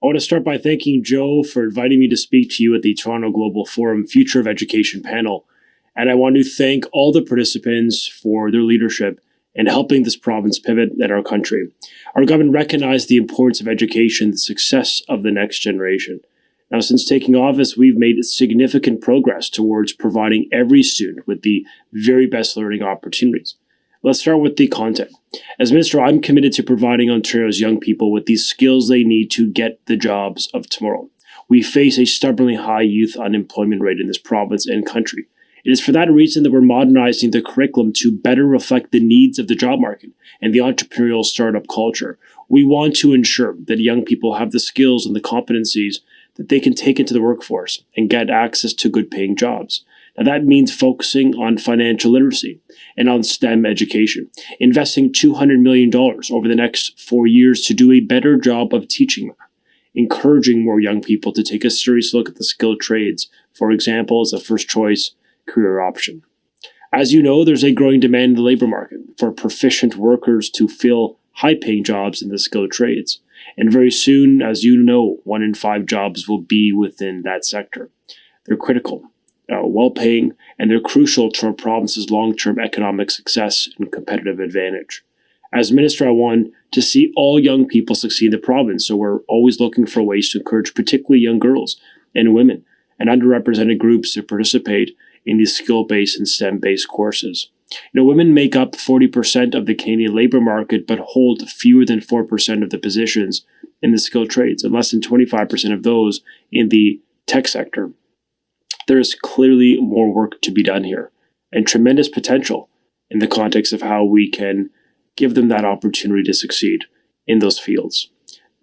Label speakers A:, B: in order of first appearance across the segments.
A: want to start by thanking Joe for inviting me to speak to you at the Toronto Global Forum Future of Education panel. And I want to thank all the participants for their leadership in helping this province pivot and our country. Our government recognized the importance of education, the success of the next generation. Now, since taking office, we've made significant progress towards providing every student with the very best learning opportunities. Let's start with the content. As Minister, I'm committed to providing Ontario's young people with these skills they need to get the jobs of tomorrow. We face a stubbornly high youth unemployment rate in this province and country. It is for that reason that we're modernizing the curriculum to better reflect the needs of the job market and the entrepreneurial startup culture. We want to ensure that young people have the skills and the competencies that they can take into the workforce and get access to good paying jobs. Now that means focusing on financial literacy and on STEM education, investing $200 million over the next 4 years to do a better job of teaching them, encouraging more young people to take a serious look at the skilled trades, for example, as a first choice career option. As you know, there's a growing demand in the labor market for proficient workers to fill high-paying jobs in the skilled trades. And very soon, as you know, 1 in 5 jobs will be within that sector. They're critical, well-paying, and they're crucial to our province's long-term economic success and competitive advantage. As Minister, I want to see all young people succeed in the province, so we're always looking for ways to encourage particularly young girls and women and underrepresented groups to participate in these skill-based and STEM-based courses. Women make up 40% of the Canadian labor market, but hold fewer than 4% of the positions in the skilled trades, and less than 25% of those in the tech sector. There is clearly more work to be done here, and tremendous potential in the context of how we can give them that opportunity to succeed in those fields.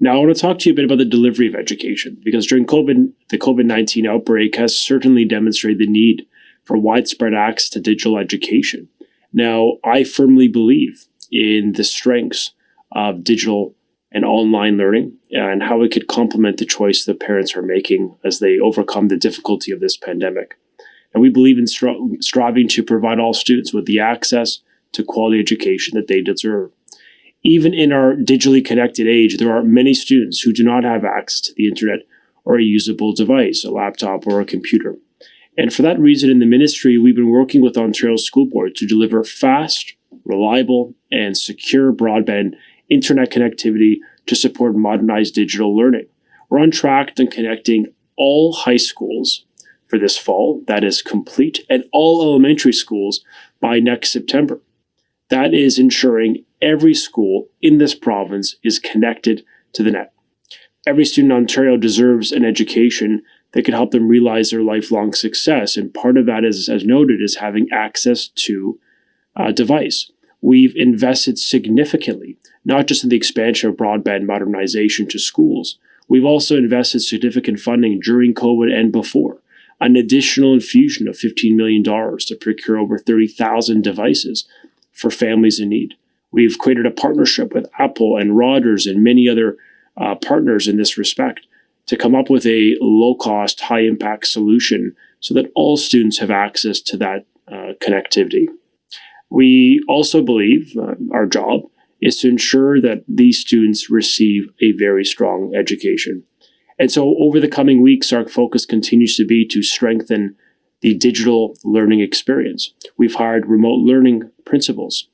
A: Now, I want to talk to you a bit about the delivery of education, because during COVID, the COVID-19 outbreak has certainly demonstrated the need for widespread access to digital education. Now, I firmly believe in the strengths of digital and online learning and how it could complement the choice that parents are making as they overcome the difficulty of this pandemic. And we believe in striving to provide all students with the access to quality education that they deserve. Even in our digitally connected age, there are many students who do not have access to the internet or a usable device, a laptop or a computer. And for that reason, in the ministry, we've been working with Ontario School Board to deliver fast, reliable, and secure broadband internet connectivity to support modernized digital learning. We're on track to connecting all high schools for this fall, that is complete, and all elementary schools by next September. That is ensuring every school in this province is connected to the net. Every student in Ontario deserves an education that can help them realize their lifelong success. And part of that is, as noted, is having access to a device. We've invested significantly, not just in the expansion of broadband modernization to schools. We've also invested significant funding during COVID and before, an additional infusion of $15 million to procure over 30,000 devices for families in need. We've created a partnership with Apple and Rogers and many other partners in this respect to come up with a low-cost, high-impact solution so that all students have access to that connectivity. We also believe our job is to ensure that these students receive a very strong education. And so over the coming weeks, our focus continues to be to strengthen the digital learning experience. We've hired remote learning principals.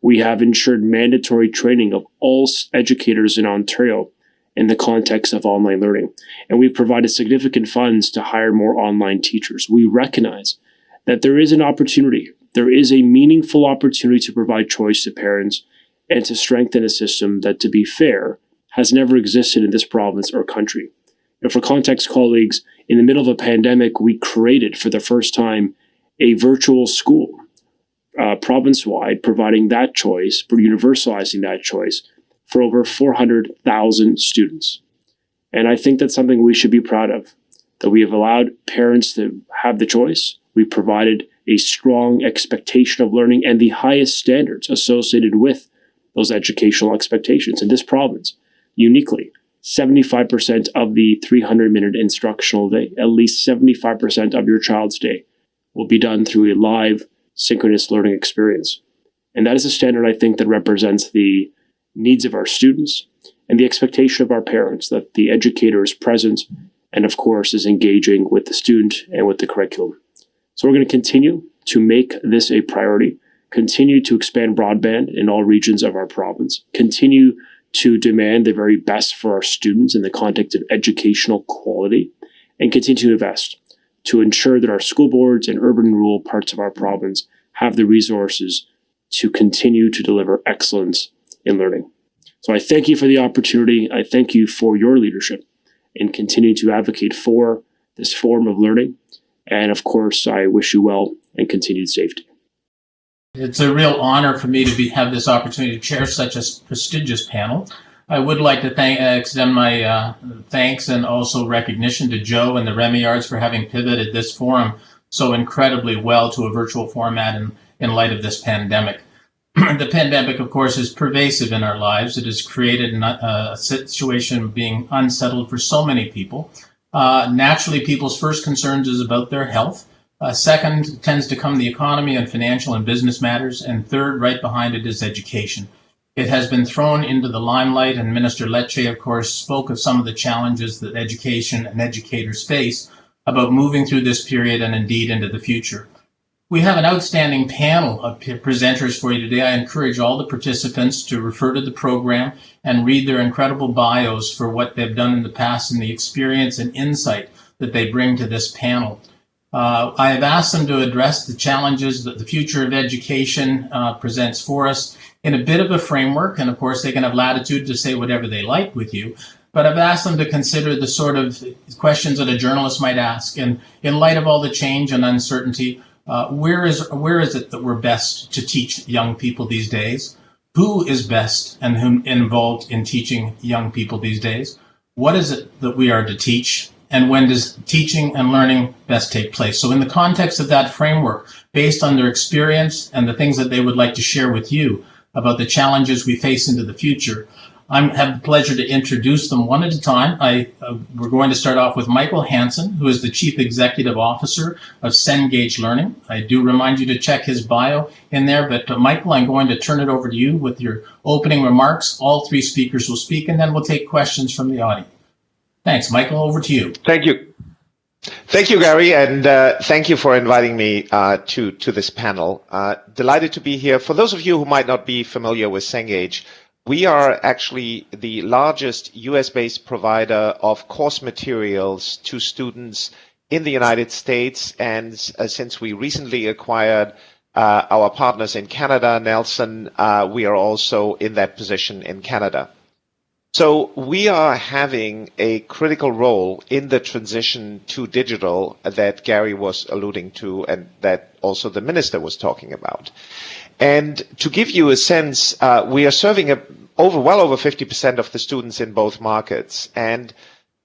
A: We have ensured mandatory training of all educators in Ontario in the context of online learning. And we've provided significant funds to hire more online teachers. We recognize that there is an opportunity, there is a meaningful opportunity to provide choice to parents and to strengthen a system that, to be fair, has never existed in this province or country. And for context, colleagues, in the middle of a pandemic, we created for the first time a virtual school, province-wide, providing that choice, universalizing that choice for over 400,000 students. And I think that's something we should be proud of, that we have allowed parents to have the choice. We provided a strong expectation of learning and the highest standards associated with those educational expectations in this province. Uniquely, 75% of the 300-minute instructional day, at least 75% of your child's day, will be done through a live, synchronous learning experience. And that is a standard, I think, that represents the needs of our students and the expectation of our parents that the educator is present and, of course, is engaging with the student and with the curriculum. So we're going to continue to make this a priority, continue to expand broadband in all regions of our province, continue to demand the very best for our students in the context of educational quality, and continue to invest to ensure that our school boards and urban and rural parts of our province have the resources to continue to deliver excellence in learning. So I thank you for the opportunity. I thank you for your leadership in continuing to advocate for this form of learning. And of course, I wish you well and continued safety.
B: It's a real honor for me to have this opportunity to chair such a prestigious panel. I would like to extend my thanks and also recognition to Joe and the Remillards for having pivoted this forum so incredibly well to a virtual format in light of this pandemic. The pandemic, of course, is pervasive in our lives. It has created a situation of being unsettled for so many people. Naturally, people's first concerns is about their health. Second tends to come the economy and financial and business matters. And third, right behind it, is education. It has been thrown into the limelight, and Minister Lecce, of course, spoke of some of the challenges that education and educators face about moving through this period and indeed into the future. We have an outstanding panel of presenters for you today. I encourage all the participants to refer to the program and read their incredible bios for what they've done in the past and the experience and insight that they bring to this panel. I have asked them to address the challenges that the future of education presents for us in a bit of a framework, and of course they can have latitude to say whatever they like with you, but I've asked them to consider the sort of questions that a journalist might ask. And in light of all the change and uncertainty, where is it that we're best to teach young people these days? Who is best and who involved in teaching young people these days? What is it that we are to teach? And when does teaching and learning best take place? So in the context of that framework, based on their experience and the things that they would like to share with you about the challenges we face into the future, I have the pleasure to introduce them one at a time. We're going to start off with Michael Hansen, who is the Chief Executive Officer of Cengage Learning. I do remind you to check his bio in there, but Michael, I'm going to turn it over to you with your opening remarks. All three speakers will speak, and then we'll take questions from the audience. Thanks, Michael, over to you.
C: Thank you. Thank you, Gary, and thank you for inviting me to this panel. Delighted to be here. For those of you who might not be familiar with Cengage, we are actually the largest US-based provider of course materials to students in the United States. And since we recently acquired our partners in Canada, Nelson, we are also in that position in Canada. So we are having a critical role in the transition to digital that Gary was alluding to and that also the minister was talking about. And to give you a sense, we are serving well over 50% of the students in both markets. And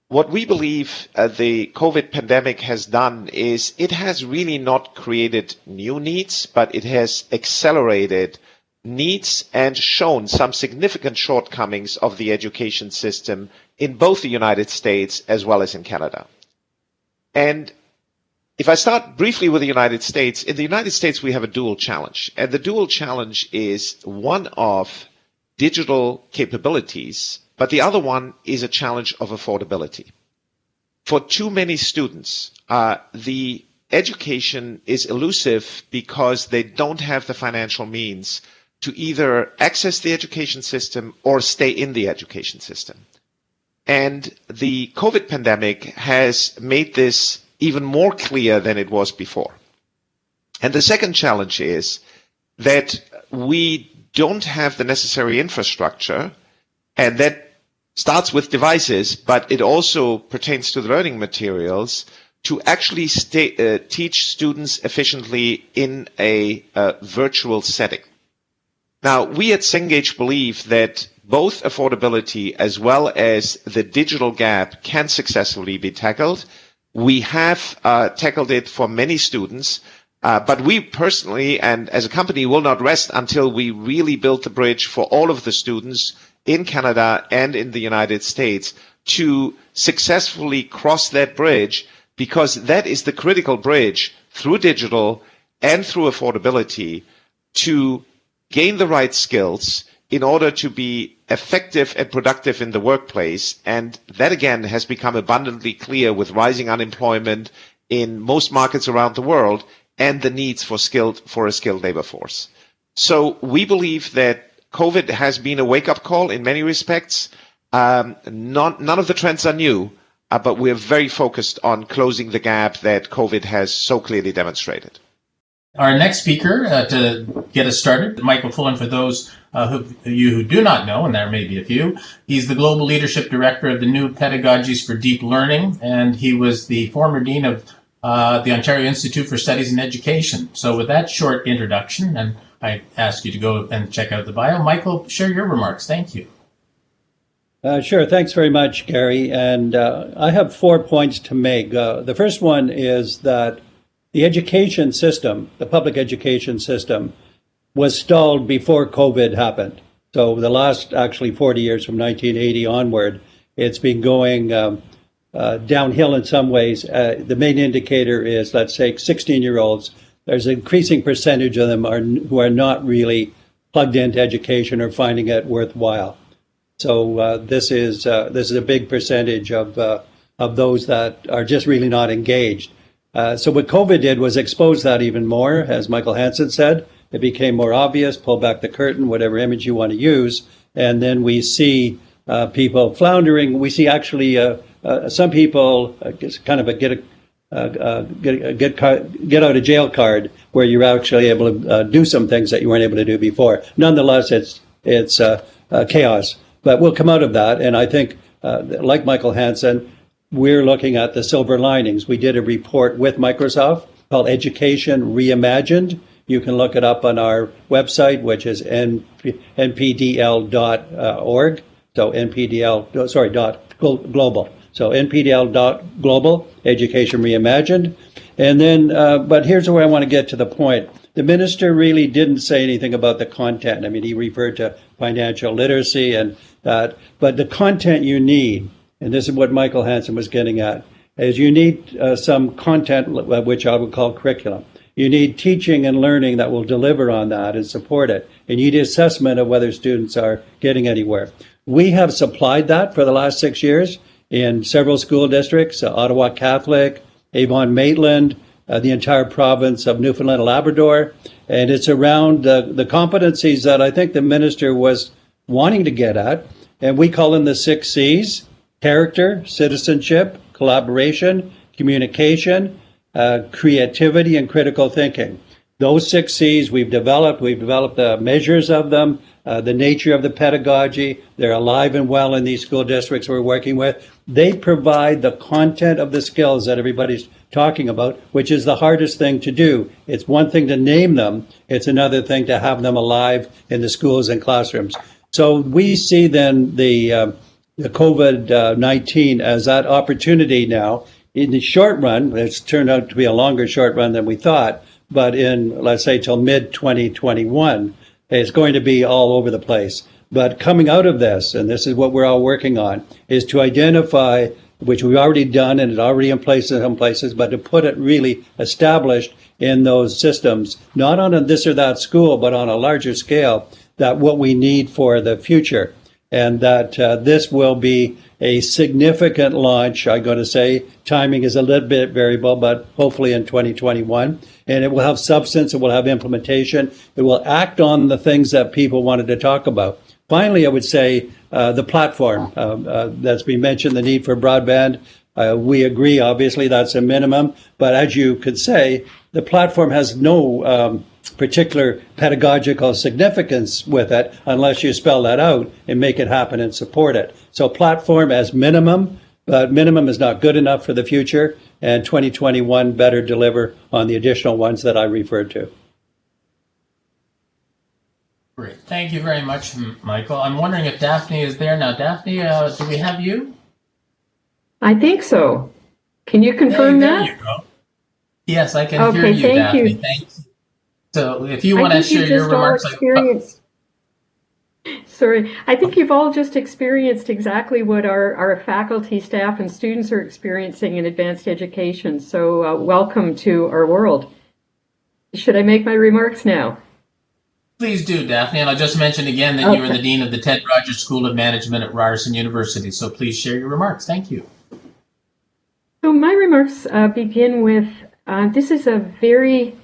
C: what we believe the COVID pandemic has done is it has really not created new needs, but it has accelerated needs and shown some significant shortcomings of the education system in both the United States as well as in Canada. And if I start briefly with the United States, in the United States we have a dual challenge. And the dual challenge is one of digital capabilities, but the other one is a challenge of affordability. For too many students, the education is elusive because they don't have the financial means to either access the education system or stay in the education system. And the COVID pandemic has made this even more clear than it was before. And the second challenge is that we don't have the necessary infrastructure, and that starts with devices, but it also pertains to the learning materials to actually teach students efficiently in a virtual setting. Now, we at Cengage believe that both affordability as well as the digital gap can successfully be tackled. We have tackled it for many students, but we personally and as a company will not rest until we really build the bridge for all of the students in Canada and in the United States to successfully cross that bridge, because that is the critical bridge through digital and through affordability to gain the right skills in order to be effective and productive in the workplace. And that, again, has become abundantly clear with rising unemployment in most markets around the world and the needs for a skilled labor force. So we believe that COVID has been a wake-up call in many respects. None of the trends are new, but we're very focused on closing the gap that COVID has so clearly demonstrated.
B: Our next speaker, to get us started, Michael Fullen, for those who do not know, and there may be a few, he's the Global Leadership Director of the New Pedagogies for Deep Learning, and he was the former Dean of the Ontario Institute for Studies in Education. So with that short introduction, and I ask you to go and check out the bio, Michael, share your remarks. Thank you.
D: Sure. Thanks very much, Gary. And I have 4 points to make. The first one is that the education system, the public education system, was stalled before COVID happened. So the last actually 40 years from 1980 onward, it's been going downhill in some ways. The main indicator is, let's say, 16-year-olds. There's an increasing percentage of them who are not really plugged into education or finding it worthwhile. So this is a big percentage of those that are just really not engaged. So what COVID did was expose that even more, as Michael Hansen said. It became more obvious, pull back the curtain, whatever image you want to use, and then we see people floundering. We see actually some people kind of get out of jail card, where you're actually able to do some things that you weren't able to do before. Nonetheless, it's chaos. But we'll come out of that, and I think, like Michael Hansen, we're looking at the silver linings. We did a report with Microsoft called Education Reimagined. You can look it up on our website, which is npdl.org. So global. So npdl.global, Education Reimagined. And then, but here's where I want to get to the point. The minister really didn't say anything about the content. I mean, he referred to financial literacy and that, but the content you need, and this is what Michael Hansen was getting at, is you need some content, which I would call curriculum. You need teaching and learning that will deliver on that and support it. And you need assessment of whether students are getting anywhere. We have supplied that for the last 6 years in several school districts, Ottawa Catholic, Avon-Maitland, the entire province of Newfoundland and Labrador. And it's around the competencies that I think the minister was wanting to get at. And we call them the 6 C's: character, citizenship, collaboration, communication, creativity, and critical thinking. Those 6 C's we've developed the measures of them, the nature of the pedagogy. They're alive and well in these school districts we're working with. They provide the content of the skills that everybody's talking about, which is the hardest thing to do. It's one thing to name them. It's another thing to have them alive in the schools and classrooms. So we see then the COVID-19 as that opportunity now. In the short run, it's turned out to be a longer short run than we thought, but in, let's say, till mid-2021, it's going to be all over the place. But coming out of this, and this is what we're all working on, is to identify, which we've already done and it's already in place in some places, but to put it really established in those systems, not on a this or that school, but on a larger scale, that what we need for the future. And that this will be a significant launch. I'm going to say timing is a little bit variable, but hopefully in 2021. And it will have substance, it will have implementation, it will act on the things that people wanted to talk about. Finally, I would say the platform that's been mentioned, the need for broadband. We agree, obviously, that's a minimum. But as you could say, the platform has no particular pedagogical significance with it unless you spell that out and make it happen and support it. So platform as minimum, but minimum is not good enough for the future, and 2021 better deliver on the additional ones that I referred to.
B: Great. Thank you very much, Michael. I'm wondering if Daphne is there now. Daphne, do we have you?
E: I think so. Can you confirm
B: there
E: that?
B: You go. Yes, I can hear you,
E: thank
B: Daphne.
E: you.
B: Thank you. So if you want to share your remarks.
E: I think you've all just experienced exactly what our faculty, staff, and students are experiencing in advanced education. So welcome to our world. Should I make my remarks now?
B: Please do, Daphne. And I'll just mention again that you are the Dean of the Ted Rogers School of Management at Ryerson University. So please share your remarks. Thank you.
E: So my remarks begin with this is a very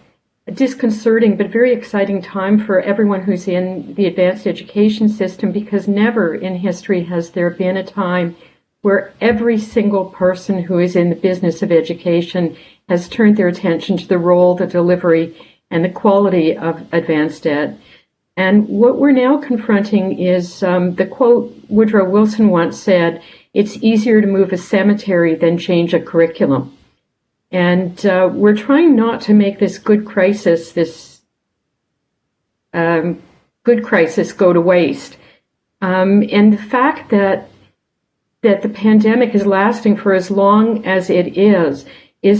E: disconcerting but very exciting time for everyone who's in the advanced education system, because never in history has there been a time where every single person who is in the business of education has turned their attention to the role, the delivery, and the quality of advanced ed. And what we're now confronting is the quote Woodrow Wilson once said, "It's easier to move a cemetery than change a curriculum." And we're trying not to make this good crisis go to waste. And the fact that the pandemic is lasting for as long as it is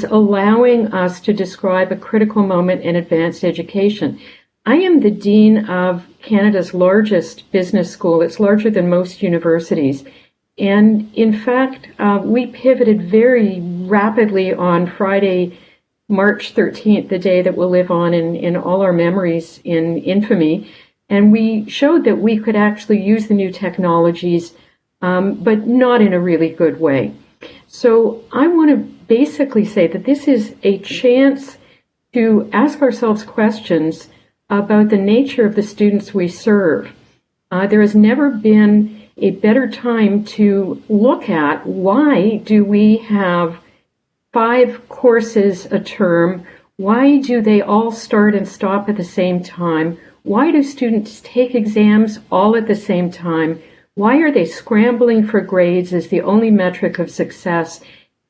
E: allowing us to describe a critical moment in advanced education. I am the dean of Canada's largest business school. It's larger than most universities. And in fact, we pivoted very rapidly on Friday, March 13th, the day that will live on in all our memories in infamy. And we showed that we could actually use the new technologies, but not in a really good way. So I want to basically say that this is a chance to ask ourselves questions about the nature of the students we serve. There has never been a better time to look at why do we have 5 courses a term? Why do they all start and stop at the same time? Why do students take exams all at the same time? Why are they scrambling for grades as the only metric of success?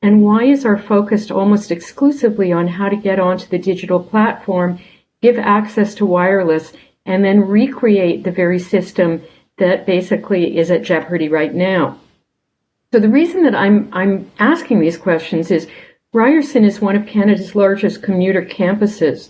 E: And why is our focus almost exclusively on how to get onto the digital platform, give access to wireless, and then recreate the very system that basically is at jeopardy right now? So the reason that I'm asking these questions is Ryerson is one of Canada's largest commuter campuses.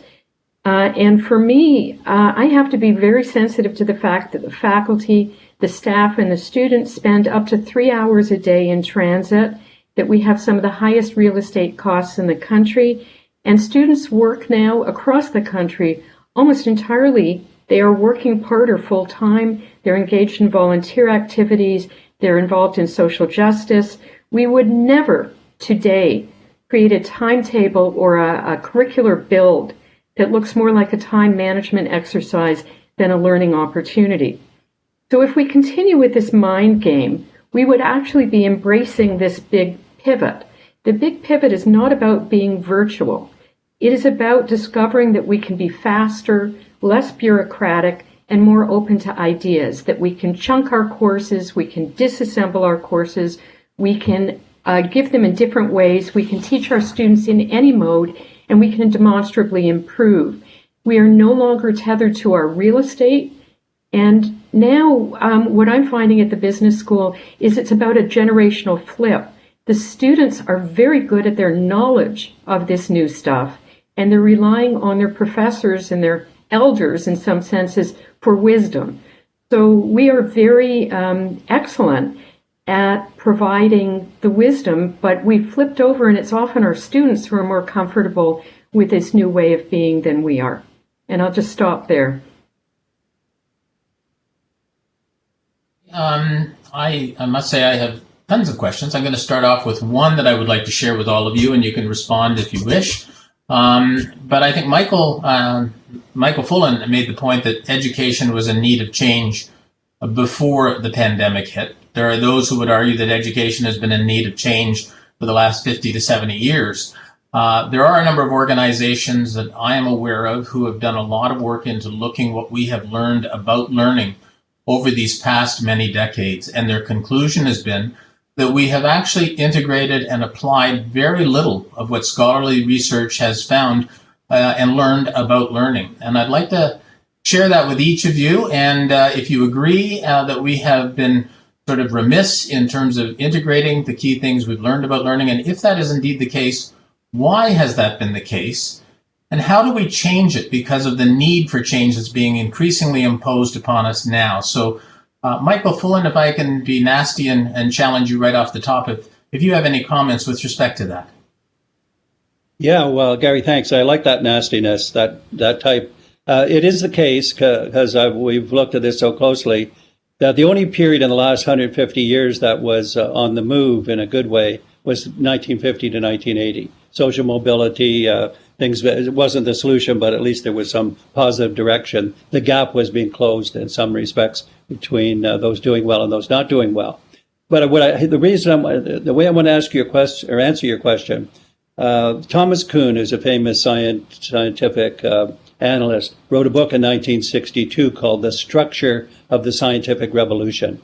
E: And for me, I have to be very sensitive to the fact that the faculty, the staff, and the students spend up to 3 hours a day in transit, that we have some of the highest real estate costs in the country, and students work now across the country almost entirely. They are working part or full time. They're engaged in volunteer activities. They're involved in social justice. We would never today create a timetable or a curricular build that looks more like a time management exercise than a learning opportunity. So if we continue with this mind game, we would actually be embracing this big pivot. The big pivot is not about being virtual. It is about discovering that we can be faster, less bureaucratic, and more open to ideas, that we can chunk our courses, we can disassemble our courses, we can give them in different ways, we can teach our students in any mode, and we can demonstrably improve. We are no longer tethered to our real estate. And now what I'm finding at the business school is it's about a generational flip. The students are very good at their knowledge of this new stuff, and they're relying on their professors and their elders, in some senses, for wisdom. So we are very excellent at providing the wisdom, but we flipped over, and it's often our students who are more comfortable with this new way of being than we are. And I'll just stop there.
B: I must say I have tons of questions. I'm going to start off with one that I would like to share with all of you, and you can respond if you wish. But I think Michael Fullen made the point that education was in need of change before the pandemic hit. There are those who would argue that education has been in need of change for the last 50 to 70 years. There are a number of organizations that I am aware of who have done a lot of work into looking what we have learned about learning over these past many decades. And their conclusion has been that we have actually integrated and applied very little of what scholarly research has found and learned about learning. And I'd like to share that with each of you. And if you agree that we have been sort of remiss in terms of integrating the key things we've learned about learning, and if that is indeed the case, why has that been the case? And how do we change it because of the need for change that's being increasingly imposed upon us now? So, Michael Fullen, if I can be nasty and challenge you right off the top, if you have any comments with respect to that.
D: Yeah, well, Gary, thanks. I like that nastiness, that type It is the case, because we've looked at this so closely, that the only period in the last 150 years that was on the move in a good way was 1950 to 1980. Social mobility, things, it wasn't the solution, but at least there was some positive direction. The gap was being closed in some respects between those doing well and those not doing well. But the way I want to ask you a question or answer your question, Thomas Kuhn, who's a famous scientific analyst, wrote a book in 1962 called The Structure of the Scientific Revolution.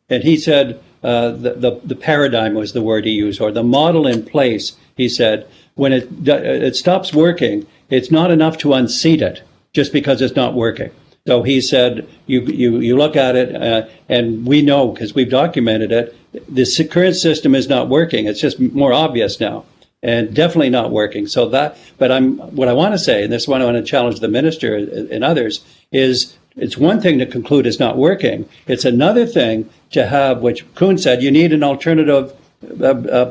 D: And he said the paradigm was the word he used, or the model in place, he said, when it stops working, it's not enough to unseat it just because it's not working. So he said, you look at it, and we know, because we've documented it, this current system is not working. It's just more obvious now, and definitely not working. So what I want to say, and this is what I want to challenge the minister and others, is it's one thing to conclude it's not working. It's another thing to have, which Kuhn said, you need an alternative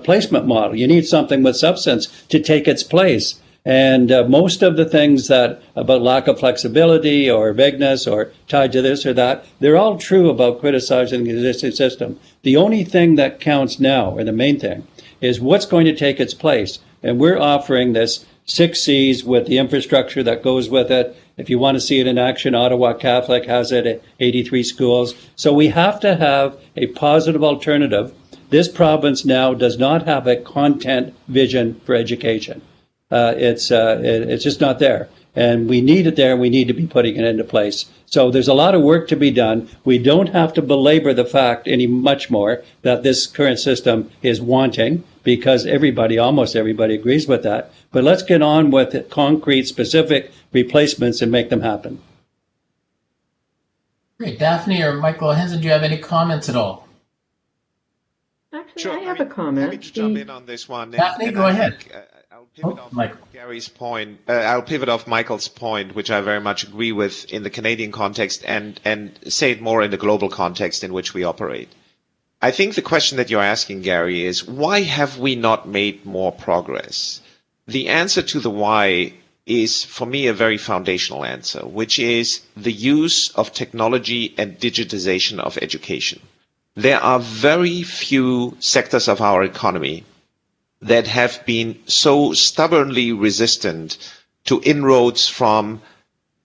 D: placement model. You need something with substance to take its place. And most of the things that about lack of flexibility or vagueness or tied to this or that, they're all true about criticizing the existing system. The only thing that counts now, or the main thing, is what's going to take its place. And we're offering this 6 C's with the infrastructure that goes with it. If you want to see it in action, Ottawa Catholic has it at 83 schools. So we have to have a positive alternative. This province now does not have a content vision for education. It's just not there. And we need it there. We need to be putting it into place. So there's a lot of work to be done. We don't have to belabor the fact any much more that this current system is wanting, because almost everybody agrees with that. But let's get on with concrete, specific replacements and make them happen.
B: Great. Daphne or Michael Henson, do you have any comments at all?
E: Actually,
C: Sure.
E: I have a comment.
C: Happy to jump in on this one.
B: Daphne, go ahead.
C: I'll pivot off
B: Michael.
C: Gary's point. I'll pivot off Michael's point, which I very much agree with in the Canadian context, and say it more in the global context in which we operate. I think the question that you're asking, Gary, is why have we not made more progress? The answer to the why is, for me, a very foundational answer, which is the use of technology and digitization of education. There are very few sectors of our economy that have been so stubbornly resistant to inroads from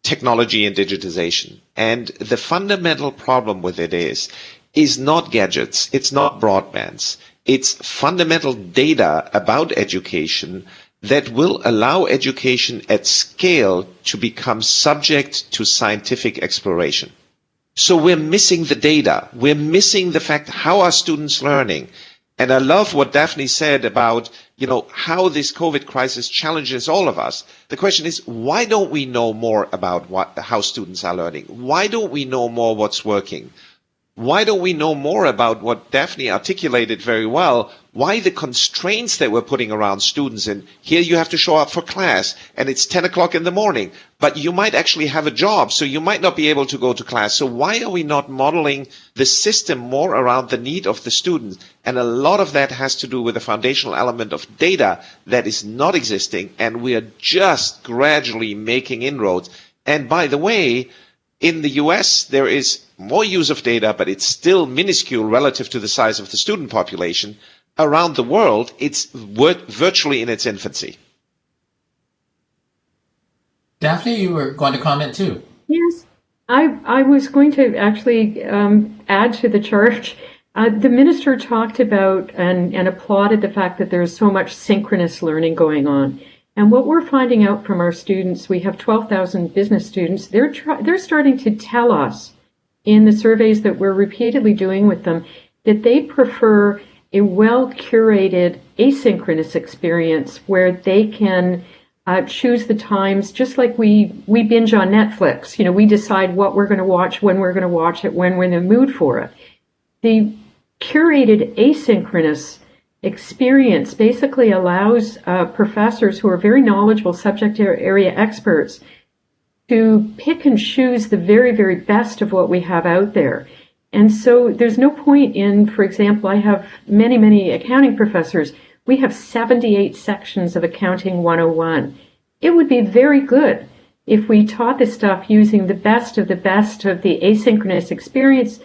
C: technology and digitization. And the fundamental problem with it is not gadgets, it's not broadbands, it's fundamental data about education that will allow education at scale to become subject to scientific exploration. So we're missing the data. We're missing the fact, how are students learning? And I love what Daphne said about, how this COVID crisis challenges all of us. The question is, why don't we know more about how students are learning? Why don't we know more what's working? Why don't we know more about what Daphne articulated very well, why the constraints that we're putting around students, and here you have to show up for class, and it's 10 o'clock in the morning, but you might actually have a job, so you might not be able to go to class. So why are we not modeling the system more around the need of the students? And a lot of that has to do with the foundational element of data that is not existing, and we are just gradually making inroads. And by the way, in the US, there is more use of data, but it's still minuscule relative to the size of the student population. Around the world, it's virtually in its infancy.
B: Daphne, you were going to comment too.
E: Yes, I was going to actually add to the charge. The minister talked about and applauded the fact that there's so much synchronous learning going on. And what we're finding out from our students, we have 12,000 business students, they're starting to tell us in the surveys that we're repeatedly doing with them that they prefer a well-curated asynchronous experience where they can choose the times, just like we binge on Netflix. We decide what we're going to watch, when we're going to watch it, when we're in the mood for it. The curated asynchronous experience basically allows professors who are very knowledgeable subject area experts to pick and choose the very, very best of what we have out there. And so there's no point in, for example, I have many, many accounting professors. We have 78 sections of Accounting 101. It would be very good if we taught this stuff using the best of the asynchronous experience,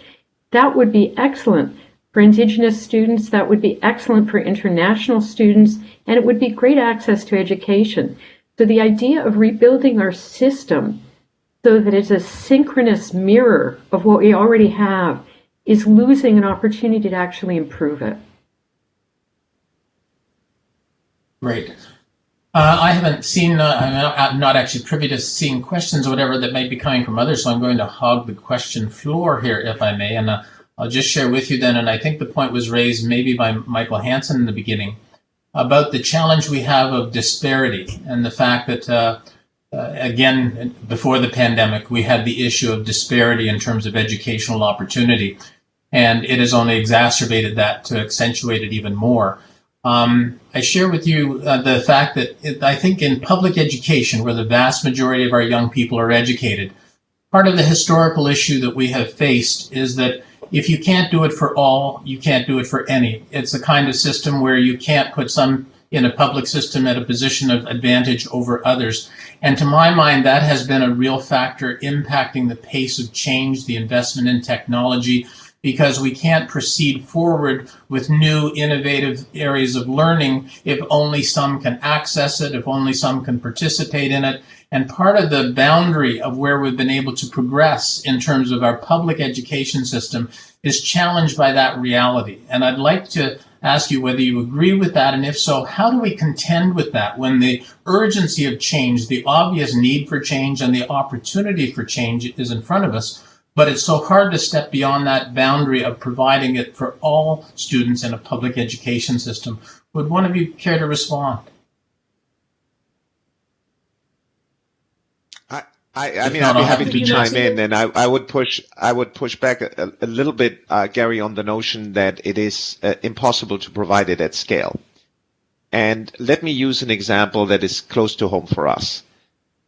E: that would be excellent for Indigenous students, that would be excellent for international students, and it would be great access to education. So the idea of rebuilding our system so that it's a synchronous mirror of what we already have is losing an opportunity to actually improve it.
B: Great. I haven't seen, I'm not actually privy to seeing questions or whatever that may be coming from others, so I'm going to hog the question floor here, if I may, and I'll just share with you then, and I think the point was raised maybe by Michael Hansen in the beginning, about the challenge we have of disparity and the fact that, again, before the pandemic, we had the issue of disparity in terms of educational opportunity, and it has only exacerbated that to accentuate it even more. I share with you the fact that I think in public education, where the vast majority of our young people are educated, part of the historical issue that we have faced is that if you can't do it for all, you can't do it for any. It's a kind of system where you can't put some in a public system at a position of advantage over others. And to my mind, that has been a real factor impacting the pace of change, the investment in technology, because we can't proceed forward with new innovative areas of learning if only some can access it, if only some can participate in it. And part of the boundary of where we've been able to progress in terms of our public education system is challenged by that reality. And I'd like to ask you whether you agree with that, and if so, how do we contend with that when the urgency of change, the obvious need for change, and the opportunity for change is in front of us, but it's so hard to step beyond that boundary of providing it for all students in a public education system? Would one of you care to respond?
C: I mean, I'd be happy to chime in, and I would push back a little bit, Gary, on the notion that it is impossible to provide it at scale. And let me use an example that is close to home for us.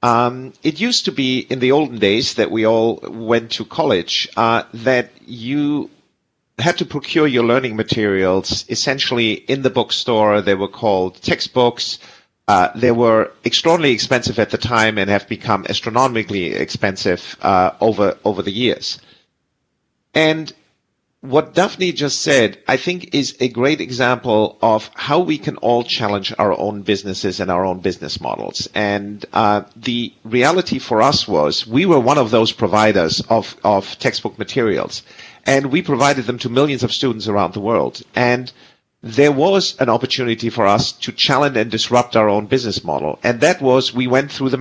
C: It used to be in the olden days that we all went to college, that you had to procure your learning materials essentially in the bookstore. They were called textbooks. They were extraordinarily expensive at the time and have become astronomically expensive over the years. And what Daphne just said, I think, is a great example of how we can all challenge our own businesses and our own business models. And the reality for us was we were one of those providers of textbook materials, and we provided them to millions of students around the world. And there was an opportunity for us to challenge and disrupt our own business model. And that was, we went to the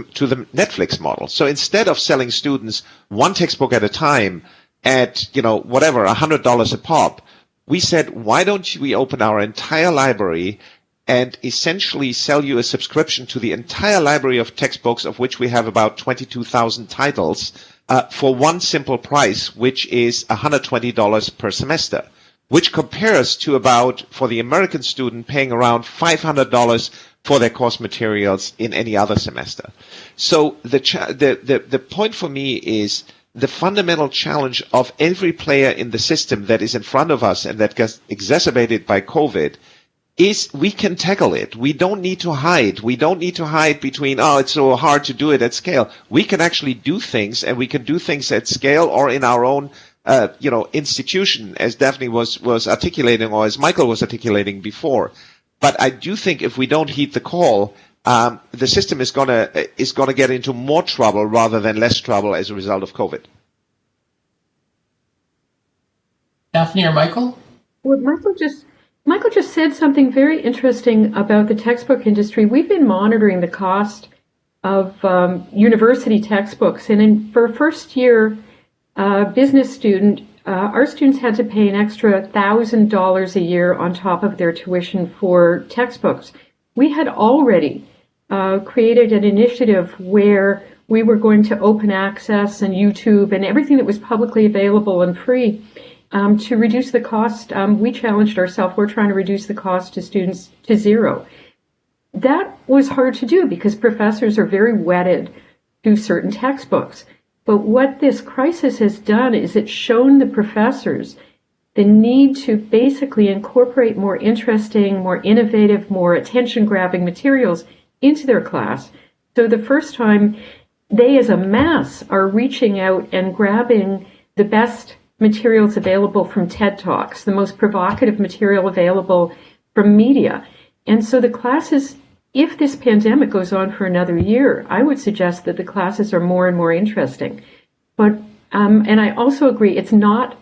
C: Netflix model. So instead of selling students one textbook at a time at, whatever, $100 a pop, we said, why don't we open our entire library and essentially sell you a subscription to the entire library of textbooks, of which we have about 22,000 titles, for one simple price, which is $120 per semester, which compares to about, for the American student, paying around $500 for their course materials in any other semester. So the point for me is the fundamental challenge of every player in the system that is in front of us and that gets exacerbated by COVID is we can tackle it. We don't need to hide. We don't need to hide between, it's so hard to do it at scale. We can actually do things, and we can do things at scale or in our own institution, as Daphne was articulating, or as Michael was articulating before. But I do think if we don't heed the call, the system is gonna get into more trouble rather than less trouble as a result of COVID.
B: Daphne or Michael?
E: Well, Michael just said something very interesting about the textbook industry. We've been monitoring the cost of university textbooks, and for a first-year business student, our students had to pay an extra $1,000 a year on top of their tuition for textbooks. We had already created an initiative where we were going to open access and YouTube and everything that was publicly available and free to reduce the cost. We challenged ourselves. We're trying to reduce the cost to students to zero. That was hard to do because professors are very wedded to certain textbooks. But what this crisis has done is it's shown the professors the need to basically incorporate more interesting, more innovative, more attention-grabbing materials into their class. So the first time they as a mass are reaching out and grabbing the best materials available from TED Talks, the most provocative material available from media. And so the classes, if this pandemic goes on for another year, I would suggest that the classes are more and more interesting. But, and I also agree, it's not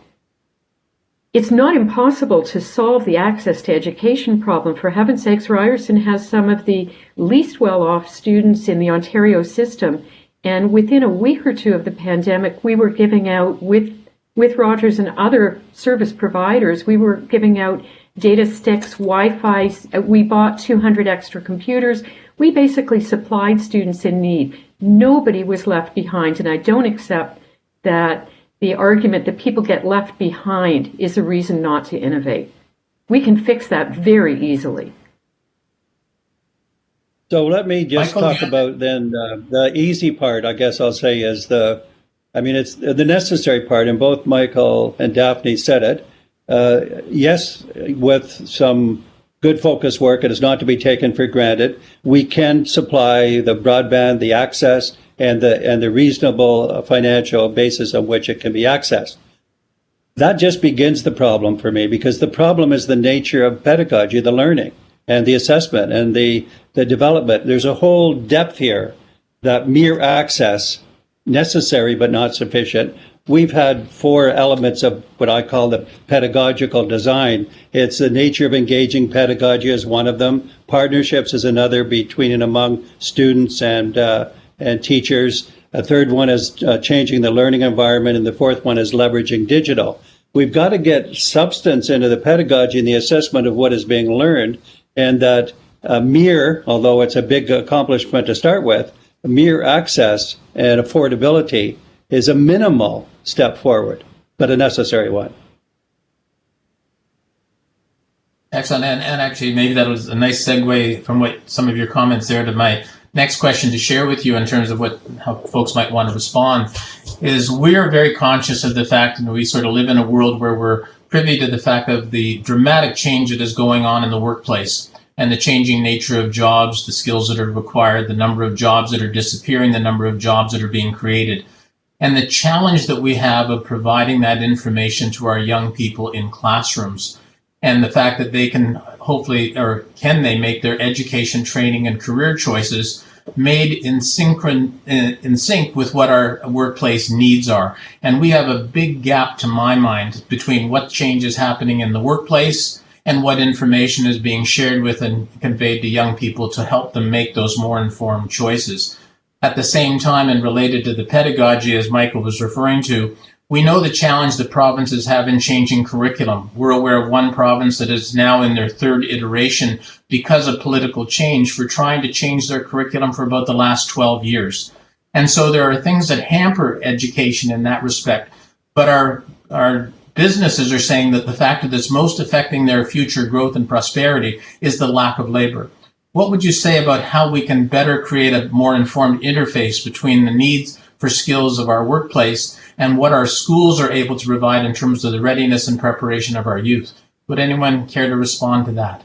E: impossible to solve the access to education problem. For heaven's sakes, Ryerson has some of the least well-off students in the Ontario system. And within a week or two of the pandemic, we were giving out, with Rogers and other service providers, we were giving out data sticks, Wi-Fi. We bought 200 extra computers. We basically supplied students in need. Nobody was left behind. And I don't accept that the argument that people get left behind is a reason not to innovate. We can fix that very easily.
D: So let me just talk about then the easy part, I guess I'll say, is it's the necessary part, and both Michael and Daphne said it. Yes, with some good focus work, it is not to be taken for granted. We can supply the broadband, the access, and the reasonable financial basis on which it can be accessed. That just begins the problem for me, because the problem is the nature of pedagogy, the learning and the assessment and the development. There's a whole depth here that mere access, necessary but not sufficient. We've had 4 elements of what I call the pedagogical design. It's the nature of engaging pedagogy is one of them. Partnerships is another, between and among students and teachers. A third one is changing the learning environment, and the fourth one is leveraging digital. We've got to get substance into the pedagogy and the assessment of what is being learned, and that mere, although it's a big accomplishment to start with, mere access and affordability is a minimal step forward, but a necessary one.
B: Excellent. And actually, maybe that was a nice segue from what some of your comments there to my next question to share with you in terms of how folks might want to respond. Is we are very conscious of the fact that we sort of live in a world where we're privy to the fact of the dramatic change that is going on in the workplace and the changing nature of jobs, the skills that are required, the number of jobs that are disappearing, the number of jobs that are being created, and the challenge that we have of providing that information to our young people in classrooms, and the fact that they can hopefully, or can they make their education, training, and career choices made in sync with what our workplace needs are. And we have a big gap, to my mind, between what change is happening in the workplace and what information is being shared with and conveyed to young people to help them make those more informed choices. At the same time, and related to the pedagogy, as Michael was referring to, we know the challenge that provinces have in changing curriculum. We're aware of one province that is now in their 3rd iteration because of political change for trying to change their curriculum for about the last 12 years. And so there are things that hamper education in that respect. But our businesses are saying that the factor that's most affecting their future growth and prosperity is the lack of labor. What would you say about how we can better create a more informed interface between the needs for skills of our workplace and what our schools are able to provide in terms of the readiness and preparation of our youth? Would anyone care to respond to that?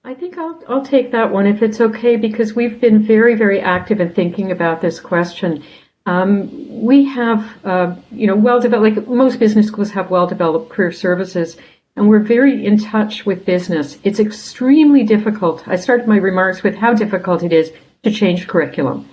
E: I think I'll take that one if it's okay, because we've been very, very active in thinking about this question. We have, well-developed, like most business schools have well-developed career services, and we're very in touch with business. It's extremely difficult. I started my remarks with how difficult it is to change curriculum.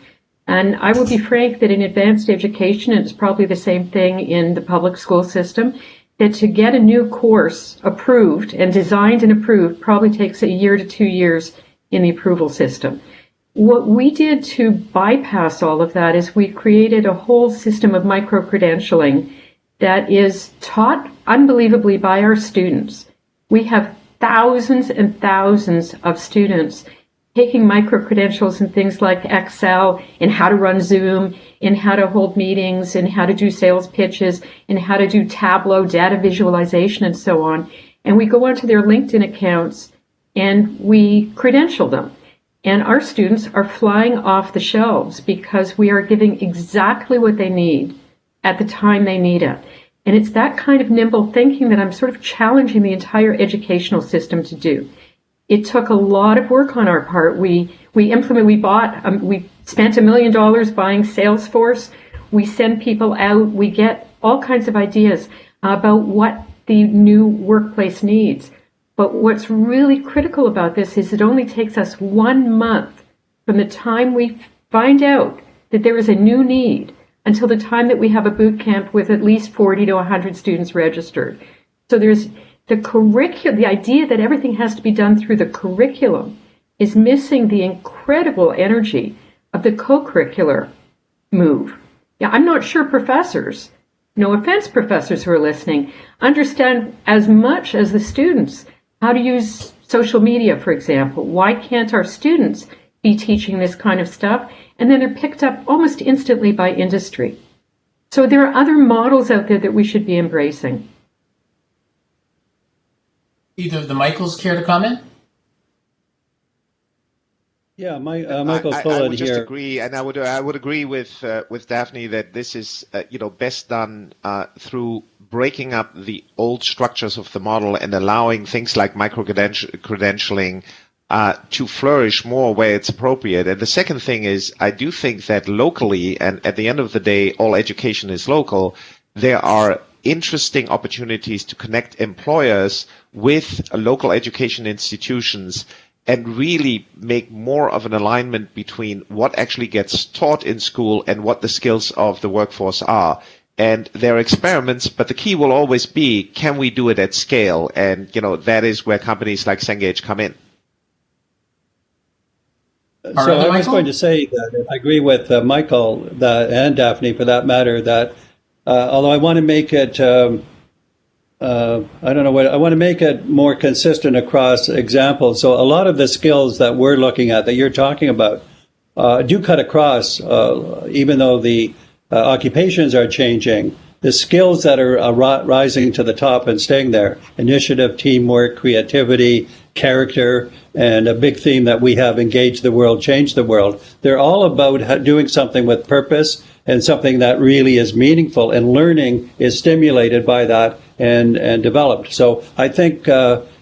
E: And I will be frank that in advanced education, and it's probably the same thing in the public school system, that to get a new course approved and designed and approved probably takes a year to 2 years in the approval system. What we did to bypass all of that is we created a whole system of micro-credentialing that is taught unbelievably by our students. We have thousands and thousands of students taking micro-credentials in things like Excel, in how to run Zoom, in how to hold meetings, in how to do sales pitches, in how to do Tableau, data visualization, and so on. And we go onto their LinkedIn accounts and we credential them. And our students are flying off the shelves because we are giving exactly what they need at the time they need it. And it's that kind of nimble thinking that I'm sort of challenging the entire educational system to do. it took a lot of work on our part. We spent $1 million buying Salesforce. We send people out. We get all kinds of ideas about what the new workplace needs. But what's really critical about this is it only takes us 1 month from the time we find out that there is a new need until the time that we have a boot camp with at least 40 to 100 students registered. So there's the idea that everything has to be done through the curriculum is missing the incredible energy of the co-curricular move. Yeah, I'm not sure professors, no offense professors who are listening, understand as much as the students how to use social media, for example. Why can't our students be teaching this kind of stuff? And then they're picked up almost instantly by industry. So there are other models out there that we should be embracing.
B: Either of the Michaels care to comment?
D: Yeah, Michael
C: I
D: Fullen
C: would just
D: here.
C: agree, and I would agree with Daphne that this is best done through breaking up the old structures of the model and allowing things like micro credentialing to flourish more where it's appropriate. And the second thing is, I do think that locally, and at the end of the day, all education is local, there are interesting opportunities to connect employers with local education institutions and really make more of an alignment between what actually gets taught in school and what the skills of the workforce are. And there are experiments, but the key will always be, can we do it at scale? And, that is where companies like Cengage come in.
D: So I was going to say that I agree with Michael and Daphne, for that matter, that although I want to make it, I want to make it more consistent across examples. So a lot of the skills that we're looking at, that you're talking about, do cut across, even though the occupations are changing. The skills that are rising to the top and staying there: initiative, teamwork, creativity, character, and a big theme that we have, engage the world, change the world. They're all about doing something with purpose and something that really is meaningful, and learning is stimulated by that and developed. So I think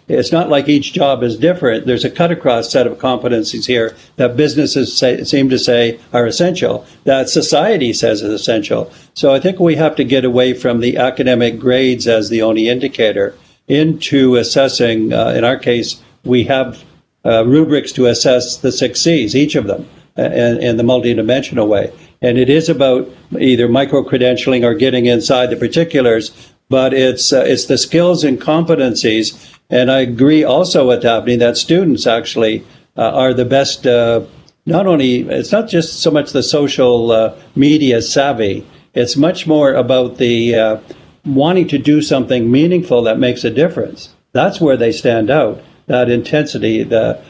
D: it's not like each job is different. There's a cut across set of competencies here that businesses seem to say are essential, that society says is essential. So I think we have to get away from the academic grades as the only indicator into assessing. In our case, we have rubrics to assess the 6 C's, each of them, in the multidimensional way. And it is about either micro-credentialing or getting inside the particulars, but it's the skills and competencies. And I agree also with Daphne that students actually are the best, it's not just so much the social media savvy, it's much more about the wanting to do something meaningful that makes a difference. That's where they stand out. That intensity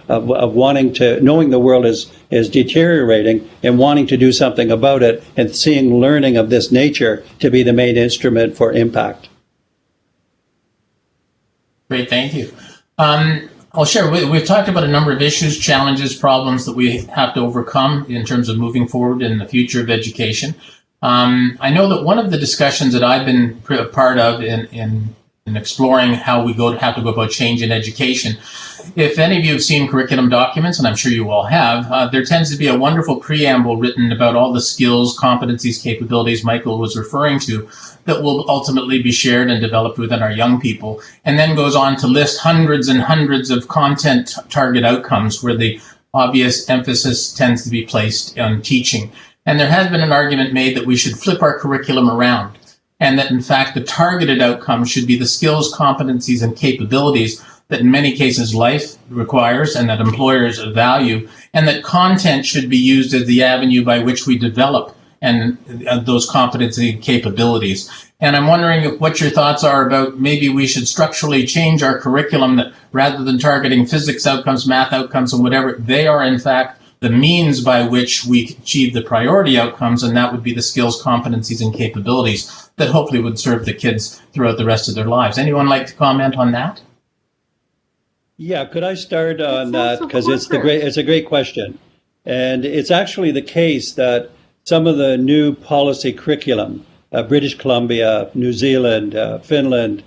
D: of wanting to, knowing the world is deteriorating and wanting to do something about it, and seeing learning of this nature to be the main instrument for impact.
B: Great, thank you. I'll share. We've talked about a number of issues, challenges, problems that we have to overcome in terms of moving forward in the future of education. I know that one of the discussions that I've been a part of in exploring how we have to go about change in education. If any of you have seen curriculum documents, and I'm sure you all have, there tends to be a wonderful preamble written about all the skills, competencies, capabilities Michael was referring to that will ultimately be shared and developed within our young people, and then goes on to list hundreds and hundreds of content target outcomes where the obvious emphasis tends to be placed on teaching. And there has been an argument made that we should flip our curriculum around, and that in fact the targeted outcomes should be the skills, competencies, and capabilities that in many cases life requires and that employers value, and that content should be used as the avenue by which we develop and those competency and capabilities. And I'm wondering what your thoughts are about maybe we should structurally change our curriculum, that rather than targeting physics outcomes, math outcomes, and whatever, they are in fact the means by which we achieve the priority outcomes, and that would be the skills, competencies, and capabilities that hopefully would serve the kids throughout the rest of their lives. Anyone like to comment on that?
D: Yeah, could I start on that? Because it's a great question. And it's actually the case that some of the new policy curriculum, British Columbia, New Zealand, Finland,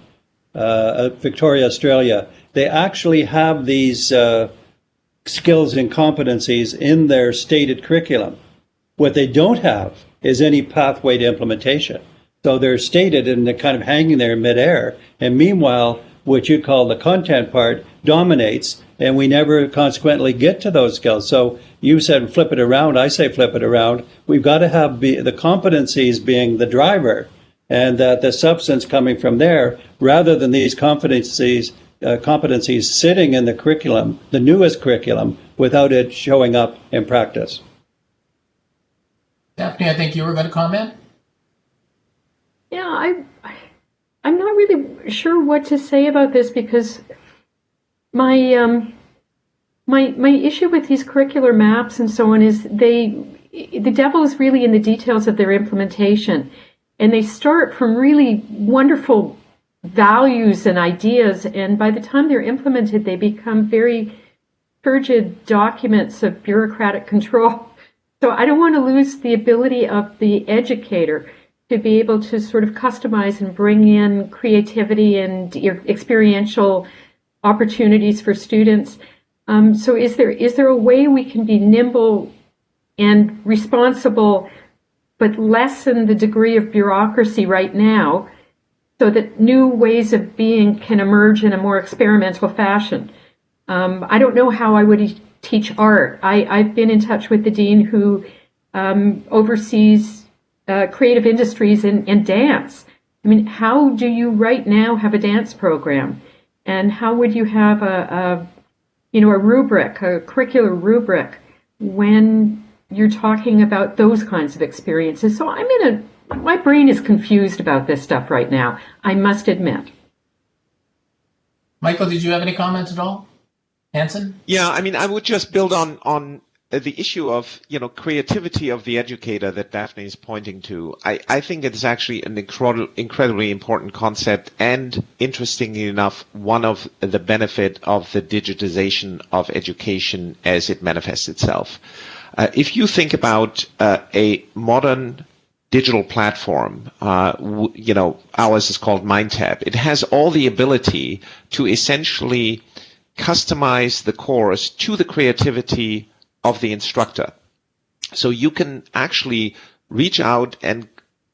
D: Victoria, Australia, they actually have these skills and competencies in their stated curriculum. What they don't have is any pathway to implementation. So they're stated and they're kind of hanging there in midair. And meanwhile, what you call the content part dominates, and we never consequently get to those skills. So you said flip it around. I say flip it around. We've got to have the competencies being the driver, and that the substance coming from there, rather than these competencies sitting in the curriculum, the newest curriculum, without it showing up in practice.
B: Daphne, I think you were going to comment.
E: Yeah, I'm not really sure what to say about this, because my my issue with these curricular maps and so on is the devil is really in the details of their implementation, and they start from really wonderful values and ideas, and by the time they're implemented, they become very turgid documents of bureaucratic control. So I don't want to lose the ability of the educator to be able to sort of customize and bring in creativity and experiential opportunities for students. So is there a way we can be nimble and responsible, but lessen the degree of bureaucracy right now, so that new ways of being can emerge in a more experimental fashion? I don't know how I would teach art. I've been in touch with the dean who oversees creative industries and dance. I mean, how do you right now have a dance program? And how would you have a rubric, a curricular rubric, when you're talking about those kinds of experiences? So my brain is confused about this stuff right now, I must admit.
B: Michael, did you have any comments at all? Hanson?
C: Yeah, I mean, I would just build on the issue of, creativity of the educator that Daphne is pointing to. I think it's actually an incredibly important concept, and interestingly enough, one of the benefit of the digitization of education as it manifests itself. If you think about a modern digital platform, ours is called MindTap. It has all the ability to essentially customize the course to the creativity of the instructor. So you can actually reach out and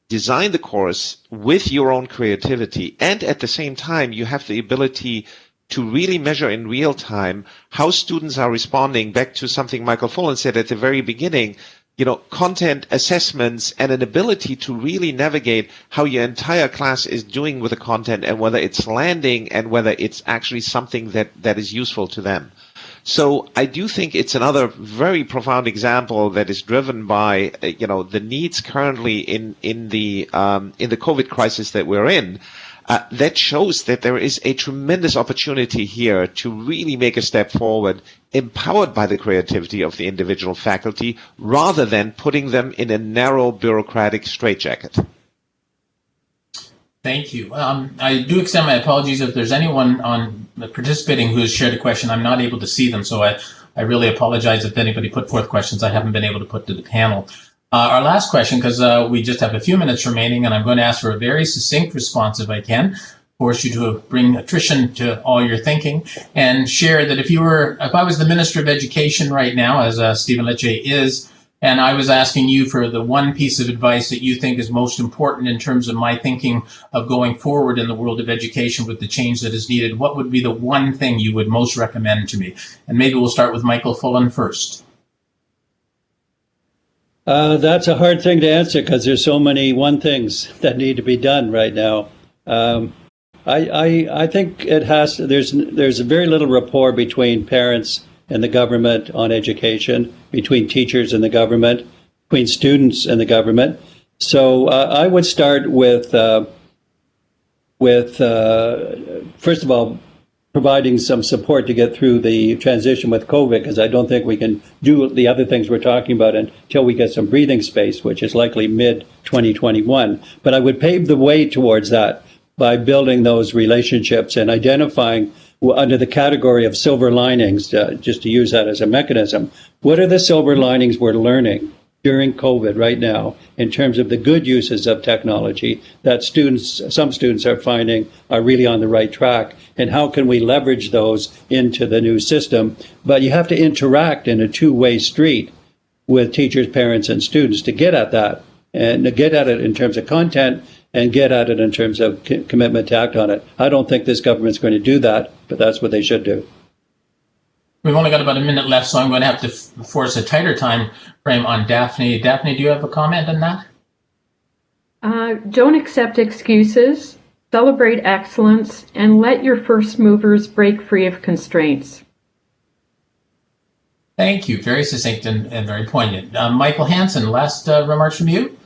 C: design the course with your own creativity, and at the same time you have the ability to really measure in real time how students are responding, back to something Michael Fullen said at the very beginning, content assessments, and an ability to really navigate how your entire class is doing with the content, and whether it's landing and whether it's actually something that is useful to them. So I do think it's another very profound example that is driven by the needs currently in the COVID crisis that we're in. That shows that there is a tremendous opportunity here to really make a step forward, empowered by the creativity of the individual faculty, rather than putting them in a narrow bureaucratic straitjacket.
B: Thank you. I do extend my apologies if there's anyone on participating who has shared a question. I'm not able to see them, so I really apologize if anybody put forth questions I haven't been able to put to the panel. Our last question, because we just have a few minutes remaining, and I'm going to ask for a very succinct response if I can, force you to bring attrition to all your thinking, and share that if I was the Minister of Education right now, as Stephen Lecce is, and I was asking you for the one piece of advice that you think is most important in terms of my thinking of going forward in the world of education with the change that is needed, what would be the one thing you would most recommend to me? And maybe we'll start with Michael Fullen first.
D: That's a hard thing to answer, because there's so many one things that need to be done right now. I think it has. There's a very little rapport between parents and the government on education, between teachers and the government, between students and the government. So I would start with first of all, providing some support to get through the transition with COVID, because I don't think we can do the other things we're talking about until we get some breathing space, which is likely mid-2021. But I would pave the way towards that by building those relationships and identifying, under the category of silver linings, just to use that as a mechanism, what are the silver linings we're learning during COVID right now in terms of the good uses of technology that some students are finding are really on the right track, and how can we leverage those into the new system. But you have to interact in a two-way street with teachers, parents, and students to get at that, and to get at it in terms of content and get at it in terms of commitment to act on it. I don't think this government's going to do that, but that's what they should do.
B: We've only got about a minute left, so I'm going to have to force a tighter time frame on Daphne. Daphne, do you have a comment on that?
E: Don't accept excuses, celebrate excellence, and let your first movers break free of constraints.
B: Thank you. Very succinct and very poignant. Michael Hansen, last remarks from you?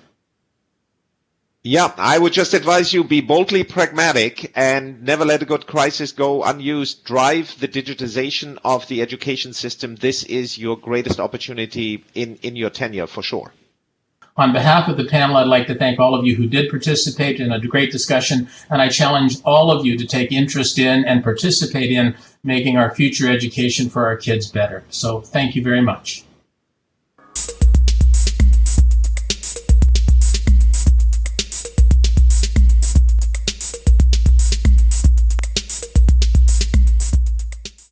C: Yeah, I would just advise you be boldly pragmatic and never let a good crisis go unused. Drive the digitization of the education system. This is your greatest opportunity in your tenure, for sure.
B: On behalf of the panel, I'd like to thank all of you who did participate in a great discussion, and I challenge all of you to take interest in and participate in making our future education for our kids better. So thank you very much.